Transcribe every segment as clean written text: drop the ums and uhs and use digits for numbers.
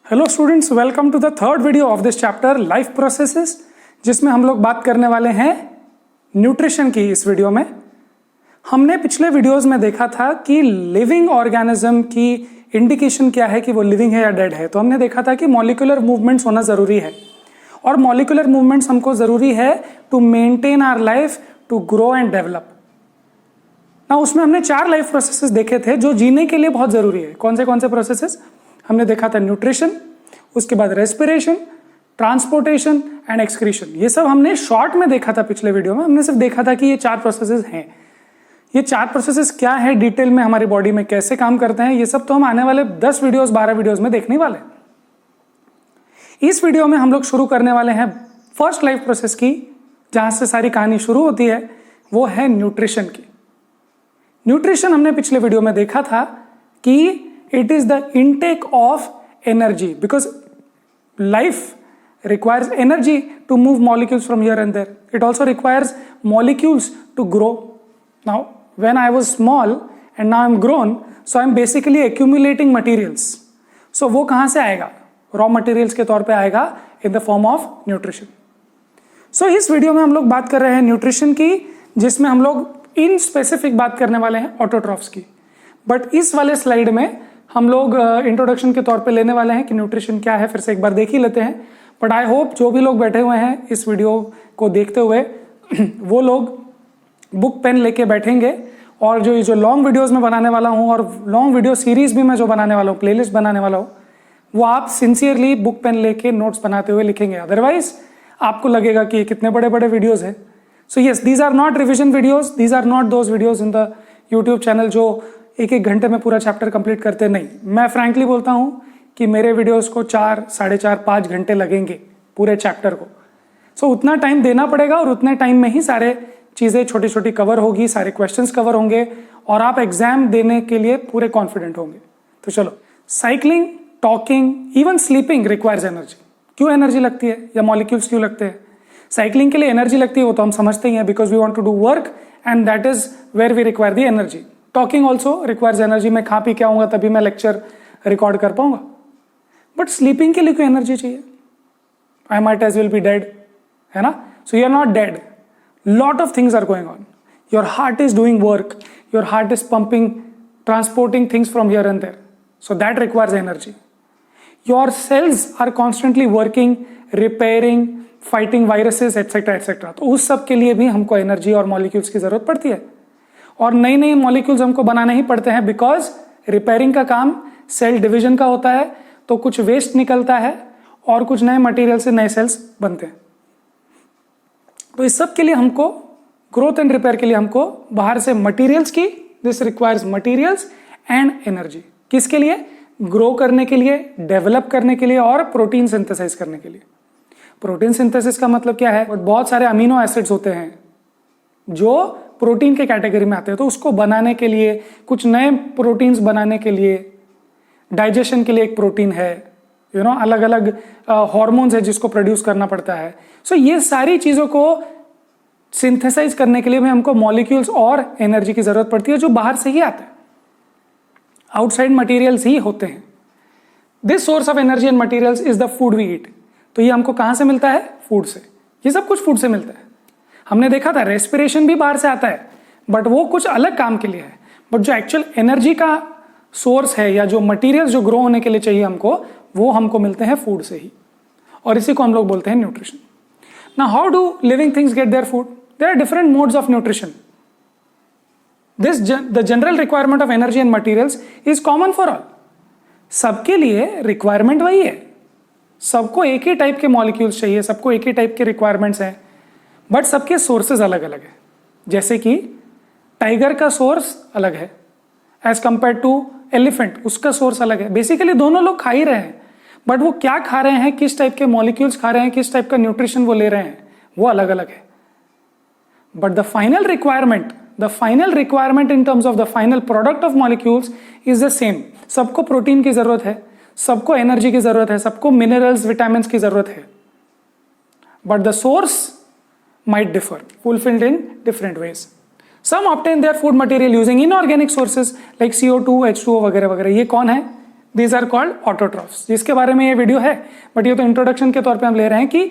Hello students, welcome to the third video of this chapter life processes, जिसमें हम लोग बात करने वाले हैं न्यूट्रिशन की। इस वीडियो में हमने पिछले वीडियोस में देखा था कि लिविंग ऑर्गेनिज्म की इंडिकेशन क्या है कि वो लिविंग है या डेड है। तो हमने देखा था कि मॉलिक्यूलर मूवमेंट्स होना ज़रूरी है, और मॉलिक्यूलर मूवमेंट्स हमको ज़रूरी है to maintain our life, to grow and develop ना। उसमें हमने 4 लाइफ प्रोसेसेस देखे थे जो जीने के लिए बहुत ज़रूरी है। कौन से प्रोसेसेस हमने देखा था? न्यूट्रिशन, उसके बाद रेस्पिरेशन, ट्रांसपोर्टेशन एंड एक्सक्रीशन। ये सब हमने शॉर्ट में देखा था पिछले वीडियो में। हमने सिर्फ देखा था कि ये 4 प्रोसेसेस हैं। ये 4 प्रोसेसेस क्या है, डिटेल में हमारी बॉडी में कैसे काम करते हैं, ये सब तो हम आने वाले 10 वीडियोस 12 वीडियोस में देखने वाले हैं। इस वीडियो में हम लोग शुरू करने वाले हैं फर्स्ट लाइफ प्रोसेस की, जहां से सारी कहानी शुरू होती है, वो है न्यूट्रिशन की। न्यूट्रिशन हमने पिछले वीडियो में देखा था कि it is the intake of energy, because life requires energy to move molecules from here and there. It also requires molecules to grow. Now when I was small and now I'm grown, so I'm basically accumulating materials. So वो कहाँ से आएगा? Raw materials के तौर पे आएगा in the form of nutrition. So इस video में हम लोग बात कर रहे हैं न्यूट्रिशन की, जिसमें हम लोग इन स्पेसिफिक बात करने वाले हैं ऑटोट्रॉफ्स की। बट इस वाले स्लाइड में हम लोग इंट्रोडक्शन के तौर पे लेने वाले हैं कि न्यूट्रिशन क्या है, फिर से एक बार देख ही लेते हैं। बट आई होप जो भी लोग बैठे हुए हैं इस वीडियो को देखते हुए वो लोग बुक पेन लेके बैठेंगे, और जो लॉन्ग वीडियोस में बनाने वाला हूँ और लॉन्ग वीडियो सीरीज भी मैं जो बनाने वाला हूँ, प्लेलिस्ट बनाने वाला हूँ, वो आप सिंसियरली बुक पेन लेके नोट्स बनाते हुए लिखेंगे। अदरवाइज आपको लगेगा कि कितने बड़े बड़े वीडियोज हैं। So yes, these are not revision videos, these are not those videos in the YouTube channel जो एक घंटे में पूरा चैप्टर कंप्लीट करते नहीं। मैं फ्रैंकली बोलता हूं कि मेरे वीडियोस को 4, 4.5, 5 घंटे लगेंगे पूरे चैप्टर को। सो उतना टाइम देना पड़ेगा, और उतने टाइम में ही सारे चीज़ें छोटी छोटी कवर होगी, सारे क्वेश्चंस कवर होंगे, और आप एग्जाम देने के लिए पूरे कॉन्फिडेंट होंगे। तो चलो, cycling, talking, even sleeping requires energy. क्यों एनर्जी लगती है, या मॉलिक्यूल्स क्यों लगते हैं? साइकिलिंग के लिए एनर्जी लगती है, वो तो हम समझते ही हैं, because we want to do work and that is where we require the energy. Talking also requires energy. मैं खा पी के आऊंगा तभी मैं लेक्चर रिकॉर्ड कर पाऊंगा। बट स्लीपिंग के लिए क्यों एनर्जी चाहिए? I might as will be dead, है ना? So you are not dead, lot of things are going on. Your heart is doing work, your heart is pumping, transporting things from here and there, so that requires energy. Your cells are constantly working, repairing, fighting viruses etcetera etcetera. तो उस सब के लिए भी हमको energy और molecules की जरूरत पड़ती है, और नई नई मॉलिक्यूल्स हमको बनाने ही पड़ते हैं, बिकॉज रिपेयरिंग का काम सेल डिवीजन का होता है। तो कुछ वेस्ट निकलता है और कुछ नए मटेरियल से नए सेल्स बनते हैं। तो इस सब के लिए हमको, ग्रोथ एंड रिपेयर के लिए हमको बाहर से मटेरियल्स की, this requires materials and energy. किसके लिए? ग्रो करने के लिए, डेवलप करने के लिए, और प्रोटीन सिंथेसाइज करने के लिए। प्रोटीन सिंथेसिस का मतलब क्या है? बहुत सारे अमीनो एसिड्स होते हैं जो प्रोटीन के कैटेगरी में आते हैं। तो उसको बनाने के लिए, कुछ नए प्रोटीन्स बनाने के लिए, डाइजेशन के लिए एक प्रोटीन है, अलग अलग हार्मोन्स है जिसको प्रोड्यूस करना पड़ता है। सो ये सारी चीज़ों को सिंथेसाइज करने के लिए भी हमको मॉलिक्यूल्स और एनर्जी की जरूरत पड़ती है, जो बाहर से ही आते हैं, आउटसाइड मटीरियल्स ही होते हैं। This source of energy and materials is the food we eat. तो ये हमको कहाँ से मिलता है? फूड से। ये सब कुछ फूड से मिलता है। हमने देखा था रेस्पिरेशन भी बाहर से आता है, बट वो कुछ अलग काम के लिए है। बट जो एक्चुअल एनर्जी का सोर्स है, या जो मटेरियल्स जो ग्रो होने के लिए चाहिए हमको, वो हमको मिलते हैं फूड से ही, और इसी को हम लोग बोलते हैं nutrition. Now how do living things get their food? There are different modes of nutrition. The general requirement of energy and materials is common for all. सबके लिए रिक्वायरमेंट वही है, सबको एक ही टाइप के मॉलिक्यूल्स चाहिए, सबको एक ही टाइप के रिक्वायरमेंट्स हैं, बट सबके सोर्सेज अलग अलग है। जैसे कि टाइगर का सोर्स अलग है एज कंपेयर टू एलिफेंट, उसका सोर्स अलग है। बेसिकली दोनों लोग खा ही रहे हैं, बट वो क्या खा रहे हैं, किस टाइप के मॉलिक्यूल्स खा रहे हैं, किस टाइप का न्यूट्रिशन वो ले रहे हैं, वो अलग अलग है। But the final requirement in terms of the final product of molecules is the same. सबको प्रोटीन की जरूरत है, सबको एनर्जी की जरूरत है, सबको मिनरल्स, विटामिन की जरूरत है, but the source might differ, fulfilled in different ways. Some obtain their food material using inorganic sources like CO2, H2O वगैरह वगैरह। ये कौन है? दीज आर कॉल्ड ऑटोट्रॉफ्स, जिसके बारे में ये वीडियो है, बट ये तो इंट्रोडक्शन के तौर पे हम ले रहे हैं कि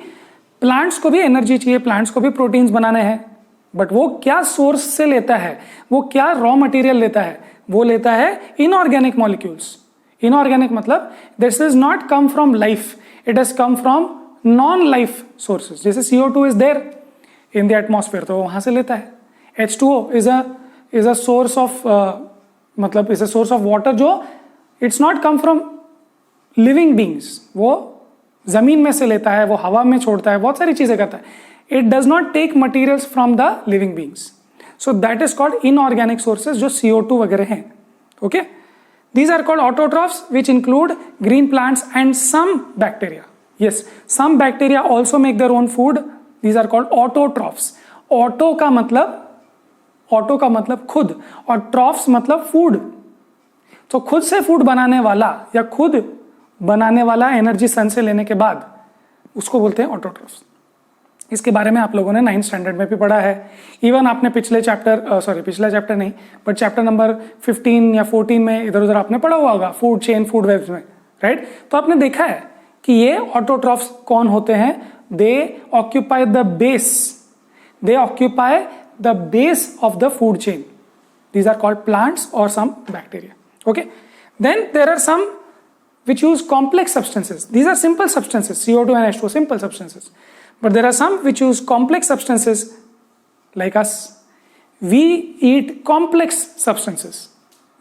प्लांट्स को भी एनर्जी चाहिए, प्लांट्स को भी प्रोटीन्स बनाने हैं, बट वो क्या सोर्स से लेता है, वो क्या रॉ मटेरियल लेता है, वो लेता है इनऑर्गेनिक मॉलिक्यूल्स। इनऑर्गेनिक मतलब this is not come from life, it has come from non life sources. जैसे CO2 is there in the atmosphere, तो वहां से लेता है। H2O is a source of मतलब is a source of water जो it's not come from living beings, वो जमीन में से लेता है, वो हवा में छोड़ता है, बहुत सारी चीजें करता है। It does not take materials from the living beings, so that is called inorganic sources, जो CO2 वगैरह हैं। Okay, these are called autotrophs, which include green plants and some bacteria. Yes, some bacteria also make their own food. These are called autotrophs. Auto का मतलब खुद, और troughs मतलब food. तो खुद से फूड बनाने वाला या खुद बनाने वाला एनर्जी सन से लेने के बाद उसको बोलते हैं ऑटोट्रॉफ्स। इसके बारे में आप लोगों ने 9th स्टैंडर्ड में भी पढ़ा है। इवन आपने पिछला चैप्टर नहीं, बट चैप्टर नंबर 15 या 14 में इधर उधर आपने पढ़ा हुआ होगा, फूड चेन, फूड वेब्स में, राइट। तो आपने देखा है कि ये ऑटोट्रॉफ्स कौन होते हैं। They occupy the base of the food chain. These are called plants और some bacteria. Okay, then there are some which use complex substances. These are simple substances, CO2 and H2O, simple substances. But there are some which use complex substances like us. We eat complex substances.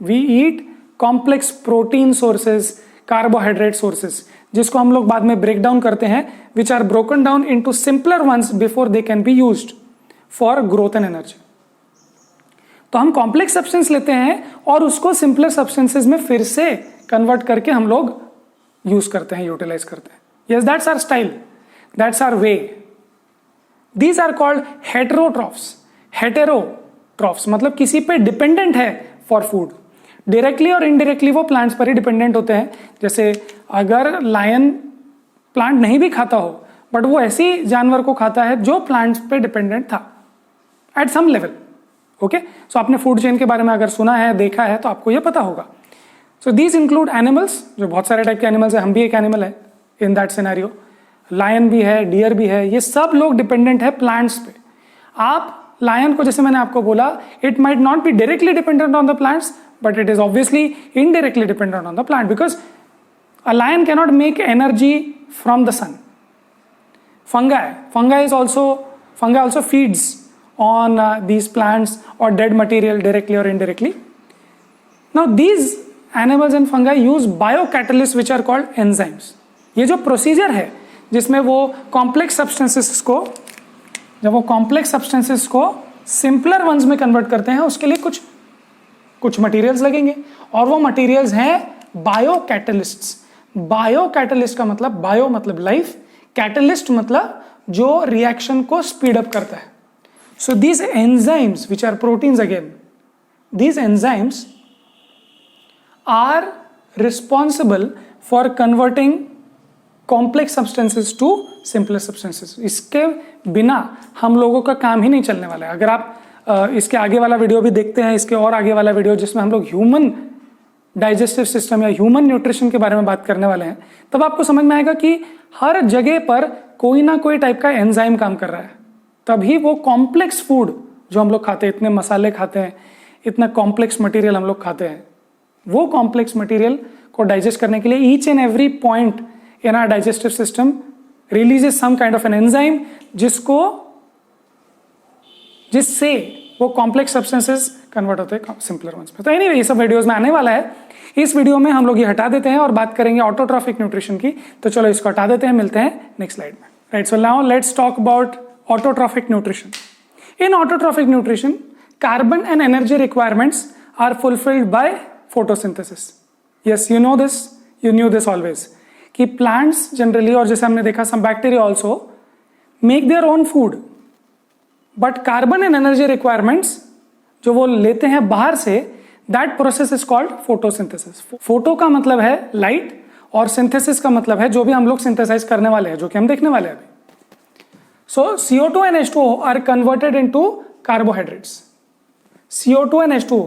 We eat complex protein sources, carbohydrate sources, जिसको हम लोग बाद में break down करते हैं, which are broken down into simpler ones before they can be used for growth and energy. तो हम complex substance लेते हैं और उसको सिंपलर सब्सटेंसेस में फिर से कन्वर्ट करके हम लोग यूज करते हैं, यूटिलाइज करते हैं। Yes, that's our style, that's our way. These are called heterotrophs. Heterotrophs मतलब किसी पे डिपेंडेंट है फॉर फूड, डायरेक्टली और इनडायरेक्टली वो प्लांट्स पर ही डिपेंडेंट होते हैं। जैसे अगर लायन प्लांट नहीं भी खाता हो, बट वो ऐसी जानवर को खाता है जो प्लांट्स पे डिपेंडेंट था एट सम लेवल। ओके, सो आपने फूड चेन के बारे में अगर सुना है, देखा है, तो आपको ये पता होगा। सो दीज इंक्लूड एनिमल्स, जो बहुत सारे टाइप के एनिमल्स है, हम भी एक एनिमल है इन दैट सिनेरियो। लायन भी है, डियर भी है, ये सब लोग डिपेंडेंट है प्लांट्स पे। आप लायन को, जैसे मैंने आपको बोला, it might not be directly dependent on the plants, but it is obviously indirectly dependent on the plant, because a lion cannot make energy from the sun. Fungi also feeds on these plants or dead material directly or indirectly. Now these animals and fungi use biocatalysts which are called enzymes. ये जो procedure है जिसमें वो complex substances को simpler once में convert करते हैं, उसके लिए कुछ मटेरियल्स लगेंगे, और वो मटेरियल्स हैं बायोकैटलिस्ट्स। बायोकैटलिस्ट का मतलब, बायो मतलब लाइफ, कैटलिस्ट मतलब जो रिएक्शन को स्पीड अप करता है। So these enzymes which are proteins, again these enzymes are responsible for converting complex substances to simpler substances. इसके बिना हम लोगों का काम ही नहीं चलने वाला है। अगर आप इसके आगे वाला वीडियो भी देखते हैं, इसके और आगे वाला वीडियो जिसमें हम लोग ह्यूमन डाइजेस्टिव सिस्टम या ह्यूमन न्यूट्रिशन के बारे में बात करने वाले हैं, तब आपको समझ में आएगा कि हर जगह पर कोई ना कोई टाइप का एंजाइम काम कर रहा है। तभी वो कॉम्प्लेक्स फूड जो हम लोग खाते हैं, इतने मसाले खाते हैं, इतना कॉम्प्लेक्स मटेरियल हम लोग खाते हैं, वो कॉम्प्लेक्स मटेरियल को डाइजेस्ट करने के लिए each and every point in our digestive system releases some kind of an enzyme, जिससे वो कॉम्प्लेक्स सब्सटेंसेस कन्वर्ट होते हैं सिंपलर वंस में। तो एनीवे, ये सब वीडियोस में आने वाला है। इस वीडियो में हम लोग ये हटा देते हैं और बात करेंगे ऑटोट्रॉफिक न्यूट्रिशन की। तो चलो इसको हटा देते हैं, मिलते हैं नेक्स्ट स्लाइड में। Right, so now let's talk about autotrophic nutrition. In autotrophic nutrition, carbon and energy requirements are fulfilled by photosynthesis. Yes, you know this, you knew this always. कि plants generally, और जैसे हमने देखा, some bacteria also make their own food, but carbon and energy requirements जो वो लेते हैं बाहर से, that process is called photosynthesis. Photo का मतलब है light और synthesis का मतलब है जो भी हम लोग synthesize करने वाले हैं, जो कि हम देखने वाले हैं अभी। So CO2 and H2O are converted into carbohydrates. CO2 and H2O,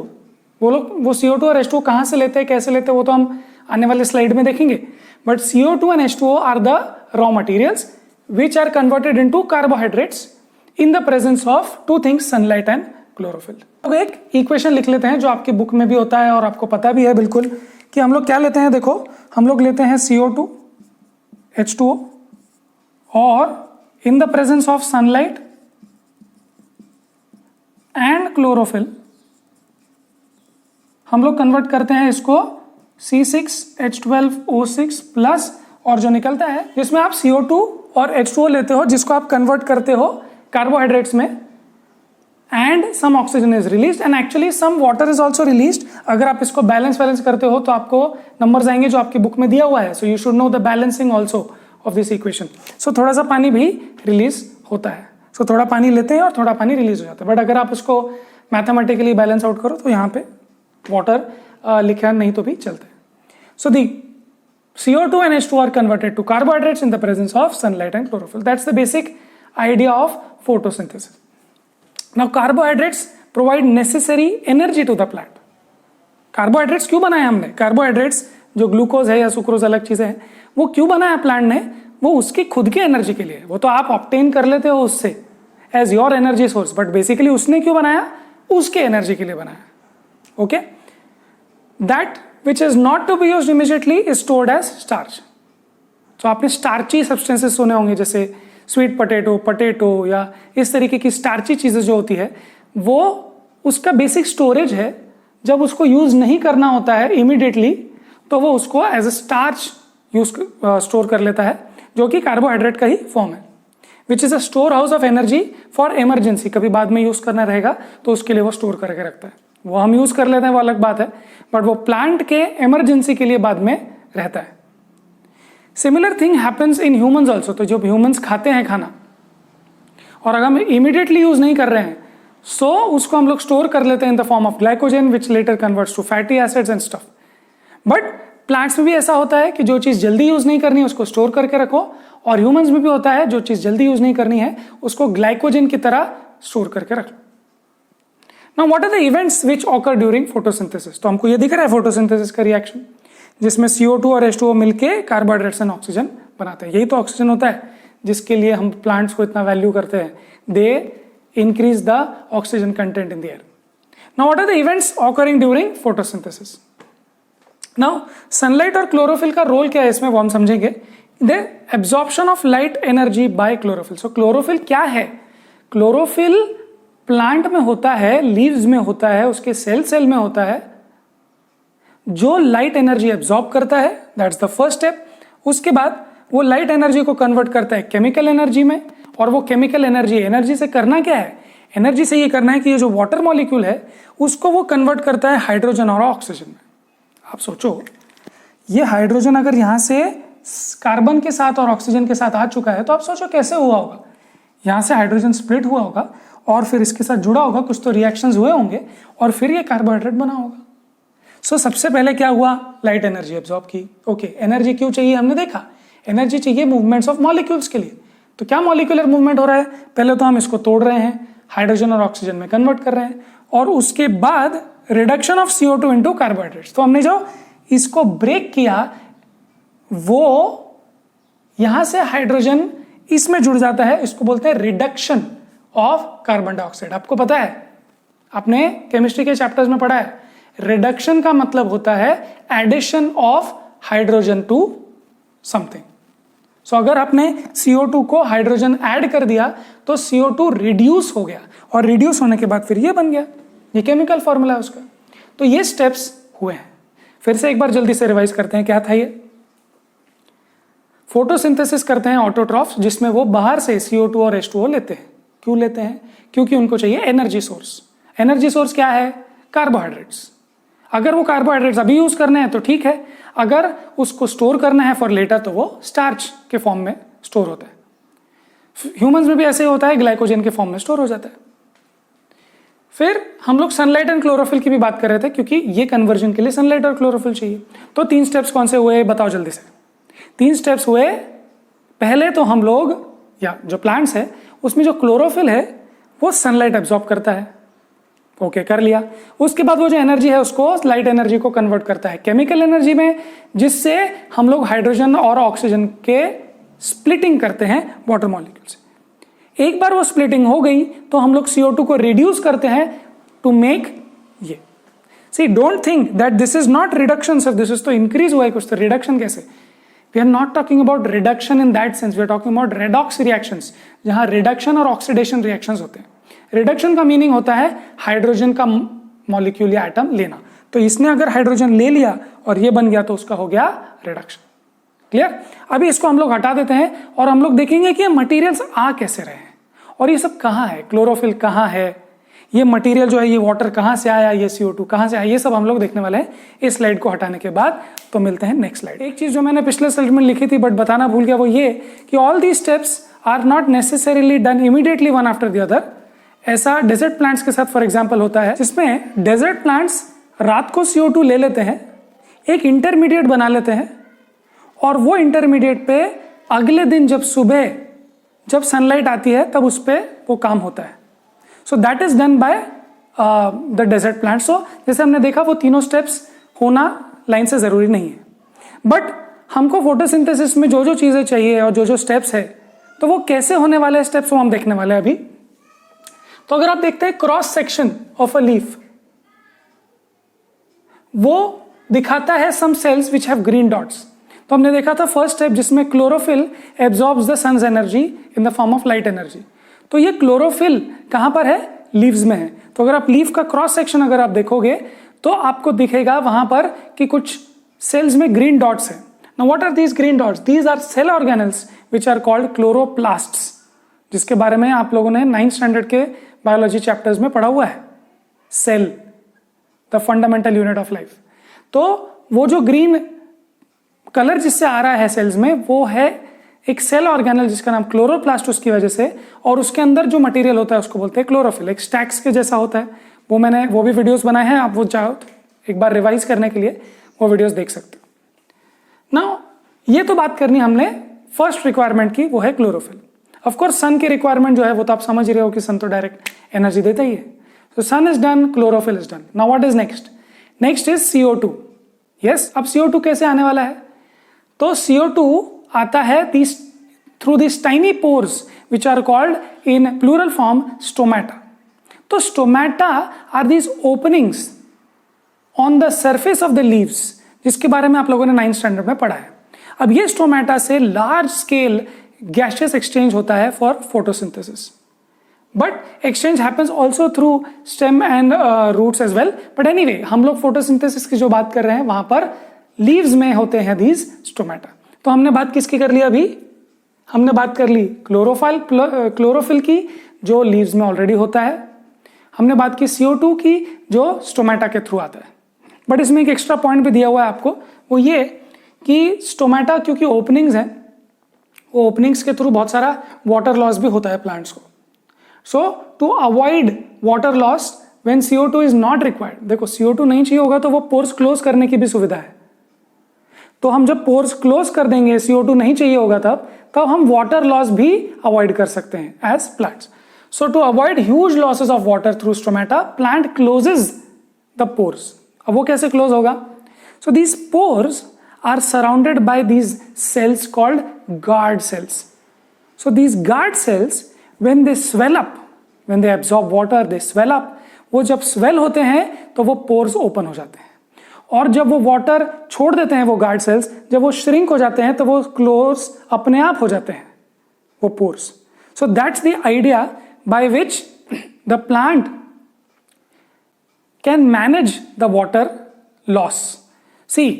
वो CO2 और H2O कहाँ से लेते हैं, कैसे लेते हैं, वो तो हम आने वाले स्लाइड में देखेंगे. But CO2 and H2O are the raw materials which are converted into carbohydrates in the presence of two things, sunlight and chlorophyll. अब एक इक्वेशन लिख लेते हैं जो आपकी बुक में भी होता है और आपको पता भी है बिल्कुल कि हम लोग क्या लेते हैं. देखो हम लोग लेते हैं CO2 H2O और इन the presence of sunlight and chlorophyll हम लोग कन्वर्ट करते हैं इसको C6H12O6 प्लस, और जो निकलता है जिसमें आप CO2 और H2O लेते हो जिसको आप कन्वर्ट करते हो कार्बोहाइड्रेट्स में, and some oxygen is released and actually some water is also released. अगर आप इसको बैलेंस करते हो तो आपको नंबर्स आएंगे जो आपकी बुक में दिया हुआ है. So you should know the balancing also of this equation. So थोड़ा सा पानी भी रिलीज होता है. सो थोड़ा पानी लेते हैं और थोड़ा पानी रिलीज हो जाता है. बट अगर आप उसको मैथमेटिकली बैलेंस आउट करो तो यहाँ पे वाटर लिखा नहीं तो भी चलता है. सो दी CO2 and H2O are converted to carbohydrates in the presence of sunlight and chlorophyll. That's the basic idea of photosynthesis. Now carbohydrates provide necessary energy to the plant. Carbohydrates क्यों बनाया हमने? कार्बोहाइड्रेट्स जो ग्लूकोज है या sucrose अलग चीजें हैं, वो क्यों बनाया प्लांट ने? वो उसकी खुद की एनर्जी के लिए. वो तो आप ऑब्टेन कर लेते हो उससे as your energy source, but basically उसने क्यों बनाया? उसके एनर्जी के लिए बनाया. Okay, that which is not to be used immediately is stored as starch. तो आपने स्टार्ची सब्सटेंसेस सुने होंगे जैसे स्वीट पटेटो या इस तरीके की स्टार्ची चीजें जो होती है, वो उसका बेसिक स्टोरेज है. जब उसको यूज नहीं करना होता है इमीडिएटली तो वो उसको as a starch use store कर लेता है, जो कि कार्बोहाइड्रेट का ही फॉर्म है, which is a store house of energy for emergency. कभी बाद में यूज करना रहेगा तो उसके लिए वो स्टोर करके रखता है. वो हम यूज कर लेते हैं वो अलग बात है, बट वो प्लांट के इमरजेंसी के लिए बाद में रहता है. Similar thing happens in humans also. तो जब ह्यूमंस खाते हैं खाना और अगर हम इमीडिएटली यूज नहीं कर रहे हैं, सो उसको हम लोग स्टोर कर लेते हैं in the form of glycogen which later converts to fatty acids and stuff. But plants में भी ऐसा होता है कि जो चीज जल्दी यूज नहीं करनी है उसको स्टोर करके रखो, और ह्यूमंस में भी होता है जो चीज जल्दी यूज नहीं करनी है उसको ग्लाइकोजन की तरह स्टोर करके रख लो. Now what are the events which occur during photosynthesis? तो हमको ये दिख रहा है फोटोसिंथेसिस का रिएक्शन जिसमें CO2 और H2O मिलके कार्बोहाइड्रेट्स एंड ऑक्सीजन बनाते हैं. यही तो ऑक्सीजन होता है जिसके लिए हम प्लांट्स को इतना वैल्यू करते हैं. They increase the oxygen content in the air. Now what are the events occurring during photosynthesis? Now sunlight और क्लोरोफिल का रोल क्या है इसमें वो हम समझेंगे. The absorption of light energy by chlorophyll. So chlorophyll क्या है? क्लोरोफिल प्लांट में होता है, लीव्स में होता है, उसके सेल में होता है, जो लाइट एनर्जी एब्जॉर्ब करता है. That's the first step. उसके बाद वो लाइट एनर्जी को कन्वर्ट करता है केमिकल एनर्जी में, और वो केमिकल एनर्जी से करना क्या है? एनर्जी से ये करना है कि ये जो वाटर मॉलिक्यूल है उसको वो कन्वर्ट करता है हाइड्रोजन और ऑक्सीजन में. आप सोचो, ये हाइड्रोजन अगर यहां से कार्बन के साथ और ऑक्सीजन के साथ आ चुका है तो आप सोचो कैसे हुआ होगा. यहां से हाइड्रोजन स्प्लिट हुआ होगा और फिर इसके साथ जुड़ा होगा, कुछ तो रिएक्शंस हुए होंगे और फिर ये कार्बोहाइड्रेट बना होगा. सो सबसे पहले क्या हुआ? लाइट एनर्जी एब्जॉर्ब की. ओके, एनर्जी क्यों चाहिए हमने देखा. एनर्जी चाहिए मूवमेंट्स ऑफ मॉलिक्यूल्स के लिए. तो क्या मॉलिक्यूलर मूवमेंट हो रहा है? पहले तो हम इसको तोड़ रहे हैं, हाइड्रोजन और ऑक्सीजन में कन्वर्ट कर रहे हैं, और उसके बाद reduction of CO2 into carbohydrates. तो हमने जो इसको ब्रेक किया वो यहां से हाइड्रोजन इसमें जुड़ जाता है, इसको बोलते हैं रिडक्शन ऑफ कार्बन डाइऑक्साइड. आपको पता है, आपने केमिस्ट्री के चैप्टर्स में पढ़ा है, रिडक्शन का मतलब होता है addition of hydrogen to something. So अगर आपने CO2 को हाइड्रोजन ऐड कर दिया तो CO2 रिड्यूस हो गया, और रिड्यूस होने के बाद फिर ये बन गया. ये केमिकल फॉर्मूला है उसका. तो ये स्टेप्स हुए हैं. फिर से एक बार जल्दी से रिवाइज करते हैं क्या था ये. फोटोसिंथेसिस करते हैं ऑटोट्रॉफ्स, जिसमें वो बाहर से CO2 और H2O लेते हैं. क्यों लेते हैं? क्योंकि उनको चाहिए एनर्जी सोर्स. एनर्जी सोर्स क्या है? कार्बोहाइड्रेट्स. अगर वो कार्बोहाइड्रेट्स अभी यूज करने हैं तो ठीक है, अगर उसको स्टोर करना है फॉर लेटर तो वो स्टार्च के फॉर्म में स्टोर होता है. ह्यूमंस में भी ऐसे ही होता है, ग्लाइकोजन के फॉर्म में स्टोर हो जाता है. फिर हम लोग सनलाइट एंड क्लोरोफिल की भी बात कर रहे थे, क्योंकि ये कन्वर्जन के लिए सनलाइट और क्लोरोफिल चाहिए. तो 3 स्टेप्स कौन से हुए बताओ जल्दी से. 3 स्टेप्स हुए. पहले तो हम लोग, या जो प्लांट्स है उसमें जो क्लोरोफिल है वो सनलाइट एब्जॉर्ब करता है. ओके कर लिया। उसके बाद वो जो एनर्जी है उसको लाइट एनर्जी को कन्वर्ट करता है केमिकल एनर्जी में, जिससे हम लोग हाइड्रोजन और ऑक्सीजन के स्प्लिटिंग करते हैं वाटर मॉलिक्यूल से। एक बार वो स्प्लिटिंग हो गई तो हम लोग CO2 को रिड्यूस करते हैं टू मेक ये। See don't think that this is not reduction sir, this is तो इंक्रीज हुआ है कुछ, तो रिडक्शन कैसे? We are not talking about reduction in that sense, we are talking about redox reactions, जहां रिडक्शन और oxidation reactions होते हैं। रिडक्शन का मीनिंग होता है हाइड्रोजन का मॉलिक्यूल या एटम लेना, तो इसने अगर हाइड्रोजन ले लिया और ये बन गया तो उसका हो गया रिडक्शन। क्लियर? अभी इसको हम लोग हटा देते हैं और हम लोग देखेंगे कि ये मटेरियल्स आ कैसे रहे हैं और ये सब कहाँ है, क्लोरोफिल कहाँ है, ये मटेरियल जो है ये वाटर कहाँ से आया, ये CO2 कहाँ से आया, ये सब हम लोग देखने वाले हैं इस स्लाइड को हटाने के बाद। तो मिलते हैं नेक्स्ट स्लाइड। एक चीज जो मैंने पिछले स्लाइड में लिखी थी बट बताना भूल गया, वो ये कि all these steps are not necessarily done immediately one after the other. ऐसा डेजर्ट प्लांट्स के साथ फॉर एग्जाम्पल होता है, जिसमें डेजर्ट प्लांट्स रात को CO2 ले लेते हैं, एक इंटरमीडिएट बना लेते हैं और वो इंटरमीडिएट पे अगले दिन जब सुबह जब सनलाइट आती है तब उस पर वो काम होता है। So that is done by the desert plant. So जैसे हमने देखा वो तीनों स्टेप्स होना लाइन से जरूरी नहीं है, बट हमको फोटोसिंथेसिस में जो जो चीजें चाहिए और जो जो स्टेप्स है तो वो कैसे होने वाले स्टेप्स वो हम देखने वाले हैं अभी। तो अगर आप देखते हैं cross section of a leaf, वो दिखाता है some cells which have green dots. तो हमने देखा था फर्स्ट स्टेप जिसमें chlorophyll absorbs the sun's energy in the form of light energy. तो ये क्लोरोफिल कहां पर है? लीव्स में है। तो अगर आप लीफ का क्रॉस सेक्शन अगर आप देखोगे तो आपको दिखेगा वहां पर कि कुछ सेल्स में ग्रीन डॉट्स है। Now what are these green dots? These are cell organelles which are called chloroplasts, जिसके बारे में आप लोगों ने 9th स्टैंडर्ड के बायोलॉजी चैप्टर्स में पढ़ा हुआ है। Cell the fundamental unit of life. तो वो जो ग्रीन कलर जिससे आ रहा है सेल्स में वो है एक सेल ऑर्गेनल जिसका नाम क्लोरोप्लास्ट उसकी वजह से, और उसके अंदर जो मटेरियल होता है उसको बोलते हैं क्लोरोफिल। एक स्टैक्स के जैसा होता है, वो भी वीडियोस बनाए हैं, आप वो चाहो तो एक बार रिवाइज करने के लिए वो वीडियोस देख सकते हो। नाउ ये तो बात करनी हमने फर्स्ट रिक्वायरमेंट की, वो है क्लोरोफिल। ऑफ कोर्स सन की रिक्वायरमेंट जो है वो तो आप समझ रहे हो कि सन तो डायरेक्ट एनर्जी देता ही है। तो sun is done, chlorophyll is done. Now what is next? Next is CO2। Yes, अब CO2 कैसे आने वाला है? तो CO2 आता है through this tiny pores which are called in plural form stomata. तो stomata are these openings on the surface of the leaves, जिसके बारे में आप लोगों ने 9th स्टैंडर्ड में पढ़ा है। अब ये स्टोमेटा से लार्ज स्केल गैसियस एक्सचेंज होता है for photosynthesis, but exchange happens also through stem and roots as well. But anyway, हम लोग फोटोसिंथेसिस की जो बात कर रहे हैं वहां पर लीव्स में होते हैं दीज स्टोमेटा। तो हमने बात किसकी कर ली? अभी हमने बात कर ली क्लोरोफिल की जो लीव्स में ऑलरेडी होता है। हमने बात की CO2 की जो स्टोमेटा के थ्रू आता है। बट इसमें एक एक्स्ट्रा पॉइंट भी दिया हुआ है आपको, वो ये कि स्टोमेटा क्योंकि ओपनिंग्स हैं, वो ओपनिंग्स के थ्रू बहुत सारा वाटर लॉस भी होता है प्लांट्स को। So to avoid water loss when CO2 is not required, देखो CO2 नहीं चाहिए होगा तो वो पोर्स क्लोज करने की भी सुविधा है। तो हम जब पोर्स क्लोज कर देंगे, CO2 नहीं चाहिए होगा तब हम वाटर लॉस भी अवॉइड कर सकते हैं as plants. So to avoid huge losses of water through stomata, plant closes the pores. अब वो कैसे क्लोज होगा? So these pores are surrounded by these cells called guard cells. So these guard cells, when they swell up, when they absorb water, they swell up. वो जब swell होते हैं तो वो pores open हो जाते हैं, और जब वो water छोड़ देते हैं वो guard cells, जब वो shrink हो जाते हैं तो वो close अपने आप हो जाते हैं वो pores. So that's the idea by which the plant can manage the water loss. See,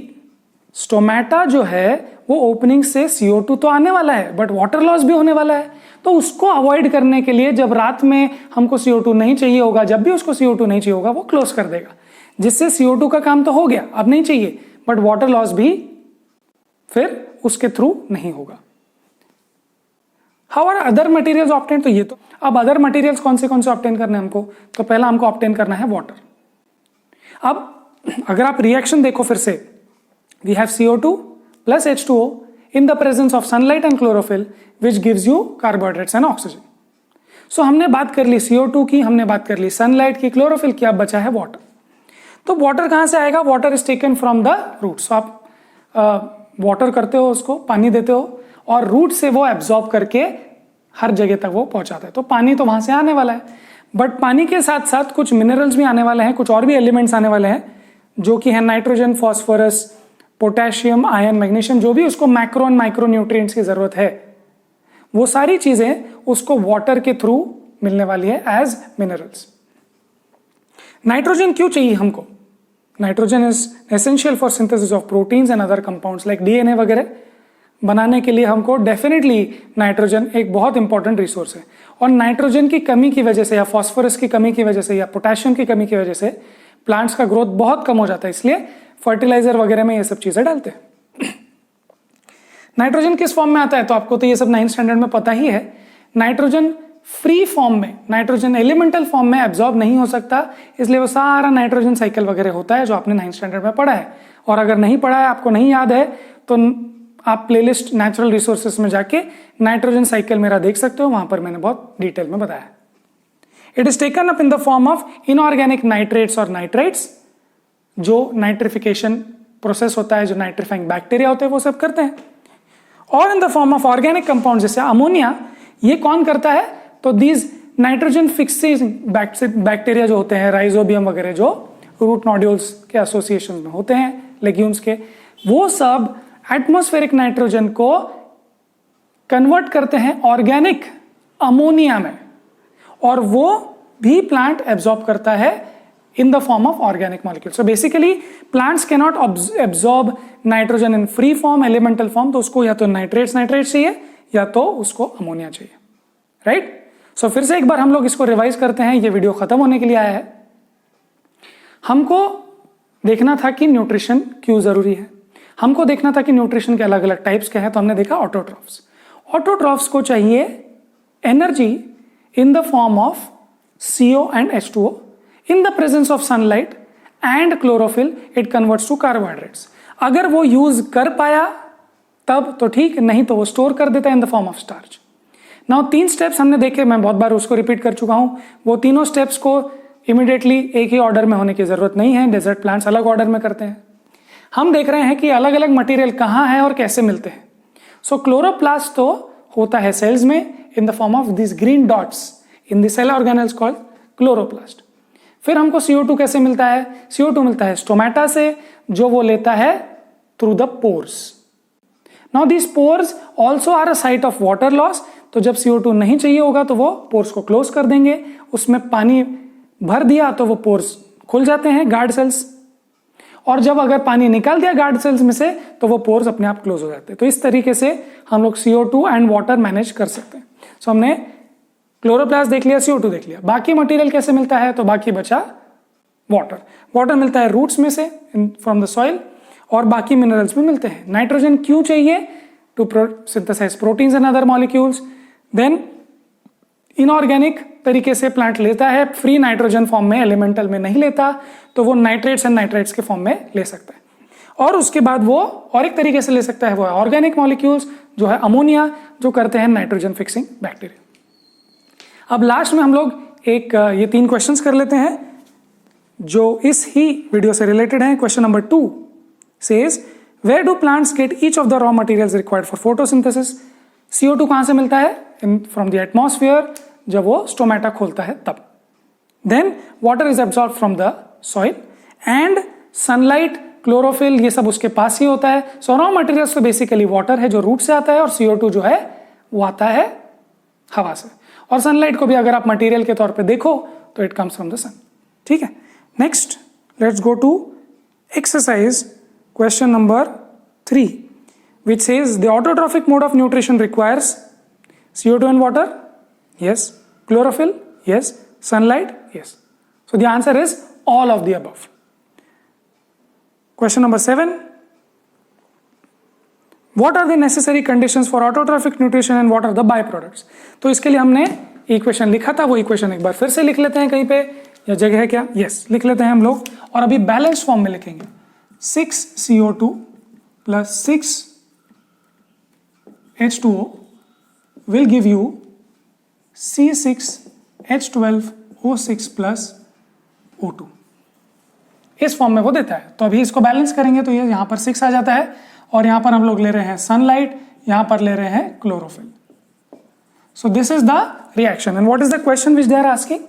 stomata जो है वो ओपनिंग से CO2 तो आने वाला है, बट वाटर लॉस भी होने वाला है। तो उसको अवॉइड करने के लिए जब रात में हमको CO2 नहीं चाहिए होगा, जब भी उसको CO2 नहीं चाहिए होगा वो क्लोज कर देगा, जिससे CO2 का काम तो हो गया, अब नहीं चाहिए, बट वाटर लॉस भी फिर उसके थ्रू नहीं होगा। How are other materials obtain? तो ये तो अब अदर मटेरियल्स कौन से ऑब्टेन करने हमको? तो पहला हमको ऑब्टेन करना है वाटर। अब अगर आप रिएक्शन देखो फिर से, we have CO2 plus H2O in the presence of sunlight and chlorophyll, which gives you carbohydrates and oxygen. सो हमने बात कर ली CO2 की, हमने बात कर ली सनलाइट की, क्लोरोफिल की, अब बचा है वाटर। तो वाटर कहाँ से आएगा? Water is taken from the roots. आप वाटर करते हो, उसको पानी देते हो और रूट से वो एब्जॉर्ब करके हर जगह तक वो पहुंचाता है। तो पानी तो वहां से आने वाला है, बट पानी के साथ साथ कुछ मिनरल्स भी आने वाले हैं, कुछ और भी एलिमेंट्स आने वाले हैं, जो कि है nitrogen, phosphorus, potassium, iron, magnesium, जो भी उसको मैक्रो एंड माइक्रो न्यूट्रिएंट्स की जरूरत है, वो सारी चीजें उसको वाटर के थ्रू मिलने वाली है एज मिनरल्स। नाइट्रोजन क्यों चाहिए हमको? Nitrogen is essential for synthesis of proteins and other compounds like DNA वगैरह बनाने के लिए हमको डेफिनेटली नाइट्रोजन एक बहुत इंपॉर्टेंट रिसोर्स है। और नाइट्रोजन की कमी की वजह से या फॉस्फोरस की कमी की वजह से या पोटेशियम की कमी की वजह से प्लांट्स का ग्रोथ बहुत कम हो जाता है, इसलिए फर्टिलाइजर वगैरह में ये सब चीजें डालते हैं। नाइट्रोजन किस फॉर्म में आता है? तो आपको तो ये सब 9th स्टैंडर्ड में पता ही है। नाइट्रोजन फ्री फॉर्म में, नाइट्रोजन एलिमेंटल फॉर्म में एब्जॉर्ब नहीं हो सकता, इसलिए वो सारा नाइट्रोजन साइकिल वगैरह होता है जो आपने 9th स्टैंडर्ड में पढ़ा है। और अगर नहीं पढ़ा है, आपको नहीं याद है, तो आप प्लेलिस्ट नेचुरल रिसोर्सेस में जाके नाइट्रोजन साइकिल मेरा देख सकते हो, वहां पर मैंने बहुत डिटेल में बताया। It is taken up in the form of inorganic nitrates और नाइट्राइट्स, जो नाइट्रिफिकेशन प्रोसेस होता है, जो नाइट्रिफाइंग बैक्टीरिया होते हैं वो सब करते हैं। और इन the form of organic compound जैसे अमोनिया, ये कौन करता है? तो दीज नाइट्रोजन फिक्सिंग बैक्टीरिया जो होते हैं, राइजोबियम वगैरह, जो रूट नोड्यूल्स के एसोसिएशन में होते हैं लेग्यूम्स के, वो सब एटमॉस्फेरिक नाइट्रोजन को कन्वर्ट करते हैं ऑर्गेनिक अमोनिया में, और वो भी प्लांट एब्जॉर्ब करता है in the form of organic molecules. So basically plants cannot absorb nitrogen in free form, elemental form, तो उसको या तो नाइट्रेट्स चाहिए या तो उसको अमोनिया चाहिए, राइट? सो फिर से एक बार हम लोग इसको रिवाइज करते हैं, ये वीडियो खत्म होने के लिए आया है। हमको देखना था कि न्यूट्रिशन क्यों जरूरी है, हमको देखना था कि न्यूट्रिशन के अलग अलग टाइप्स क्या है, तो हमने देखा ऑटोट्रॉफ्स। ऑटोट्रॉफ्स को चाहिए energy in the form of CO and H2O. In the presence of sunlight and chlorophyll, it converts to carbohydrates. अगर वो यूज कर पाया तब तो ठीक, नहीं तो वो स्टोर कर देता है इन the form of starch. Now 3 steps हमने देखे, मैं बहुत बार उसको रिपीट कर चुका हूं। वो तीनों स्टेप्स को इमीडिएटली एक ही ऑर्डर में होने की जरूरत नहीं है, डेजर्ट प्लांट्स अलग ऑर्डर में करते हैं। हम देख रहे हैं कि अलग अलग मटेरियल कहाँ है और कैसे मिलते हैं। सो क्लोरोप्लास्ट तो होता है सेल्स में in the form of this green dots in the cell organelles called chloroplast. फिर हमको CO2 कैसे मिलता है? CO2 मिलता है स्टोमेटा से, जो वो लेता है through the pores. Now this pores also are a site of water loss, तो जब CO2 नहीं चाहिए होगा तो वो पोर्स को क्लोज कर देंगे, उसमें पानी भर दिया तो वो पोर्स खुल जाते हैं, गार्ड सेल्स, और जब अगर पानी निकाल दिया गार्ड सेल्स में से तो वो पोर्स अपने आप क्लोज हो जाते हैं। तो इस तरीके से हम लोग CO2 एंड वाटर मैनेज कर सकते हैं। सो हमने क्लोरोप्लास्ट देख लिया, CO2 देख लिया, बाकी मटेरियल कैसे मिलता है? तो बाकी बचा वाटर। वाटर मिलता है रूट्स में से फ्रॉम द सॉइल, और बाकी मिनरल्स भी मिलते हैं। नाइट्रोजन क्यों चाहिए? To synthesize proteins and other molecules. Then inorganic तरीके से प्लांट लेता है, फ्री नाइट्रोजन फॉर्म में, एलिमेंटल में नहीं लेता, तो वो नाइट्रेट्स एंड नाइट्राइट्स के फॉर्म में ले सकता है। और उसके बाद वो और एक तरीके से ले सकता है, वो है ऑर्गेनिक मॉलिक्यूल्स, जो है अमोनिया, जो करते हैं नाइट्रोजन फिक्सिंग बैक्टीरिया। अब लास्ट में हम लोग एक ये 3 क्वेश्चंस कर लेते हैं जो इस ही वीडियो से रिलेटेड हैं। Question number 2 says where do plants get each of the raw materials required for photosynthesis? CO2 कहां से मिलता है? फ्रॉम द एटमॉस्फेयर, जब वो स्टोमेटा खोलता है तब। Then water is absorb from the soil, and sunlight, chlorophyll, ये सब उसके पास ही होता है। सो रॉ मटेरियल्स तो बेसिकली वाटर है जो रूट से आता है, और CO2 जो है वो आता है हवा से। और सनलाइट को भी अगर आप मटेरियल के तौर पे देखो तो it comes from the sun, ठीक है। Next let's go to exercise question number 3 which says the autotrophic mode of nutrition requires CO2 and water, yes, chlorophyll, yes, sunlight, yes. So the answer is all of the above. Question number 7, what are the necessary conditions for autotrophic nutrition and what are the byproducts? तो इसके लिए हमने equation लिखा था, वो equation एक बार फिर से लिख लेते हैं, कहीं पे या जगह है क्या? यस, लिख लेते हैं हम लोग, और अभी बैलेंस फॉर्म में लिखेंगे। 6 CO2 plus 6 H2O will give you C6H12O6 plus O2, इस फॉर्म में वो देता है। तो अभी इसको बैलेंस करेंगे तो ये यहाँ पर 6 आ जाता है, और यहाँ पर हम लोग ले रहे हैं सनलाइट, यहाँ पर ले रहे हैं chlorophyll. So this is the reaction and what is the question which they are asking?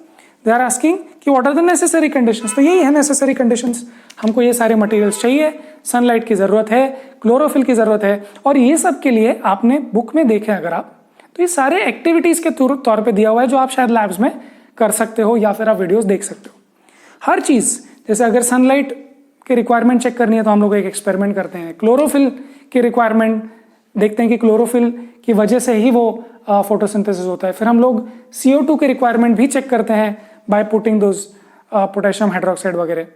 They are asking कि what are the necessary conditions. तो यही है नेसेसरी कंडीशंस, हमको ये सारे मटेरियल्स चाहिए, सनलाइट की जरूरत है, क्लोरोफिल की जरूरत है, और ये सब के लिए आपने बुक में देखे अगर आप, तो ये सारे एक्टिविटीज के तौर पे दिया हुआ है जो आप शायद लैब्स में कर सकते हो या फिर आप वीडियोस देख सकते हो। हर चीज, जैसे अगर सनलाइट की रिक्वायरमेंट चेक करनी है तो हम लोग एक एक्सपेरिमेंट करते हैं, क्लोरोफिल की रिक्वायरमेंट देखते हैं कि क्लोरोफिल की वजह से ही वो फोटोसिंथेसिस होता है। फिर हम लोग CO2 की रिक्वायरमेंट भी चेक करते हैं by putting those potassium hydroxide वगैरह।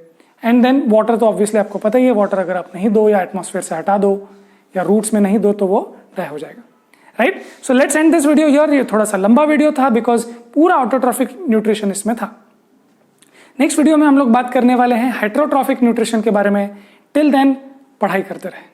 एंड देन वाटर, तो ऑब्वियसली आपको पता ही है, वाटर अगर आप नहीं दो या एटमॉस्फेयर से हटा दो या रूट्स में नहीं दो तो वो ड्राई हो जाएगा, right. So let's end this video here. ये थोड़ा सा लंबा वीडियो था बिकॉज पूरा ऑटोट्रॉफिक न्यूट्रिशन इसमें था। नेक्स्ट वीडियो में हम लोग बात करने वाले हैं हेटेरोट्रॉफिक न्यूट्रिशन के बारे में। टिल देन पढ़ाई करते रहें।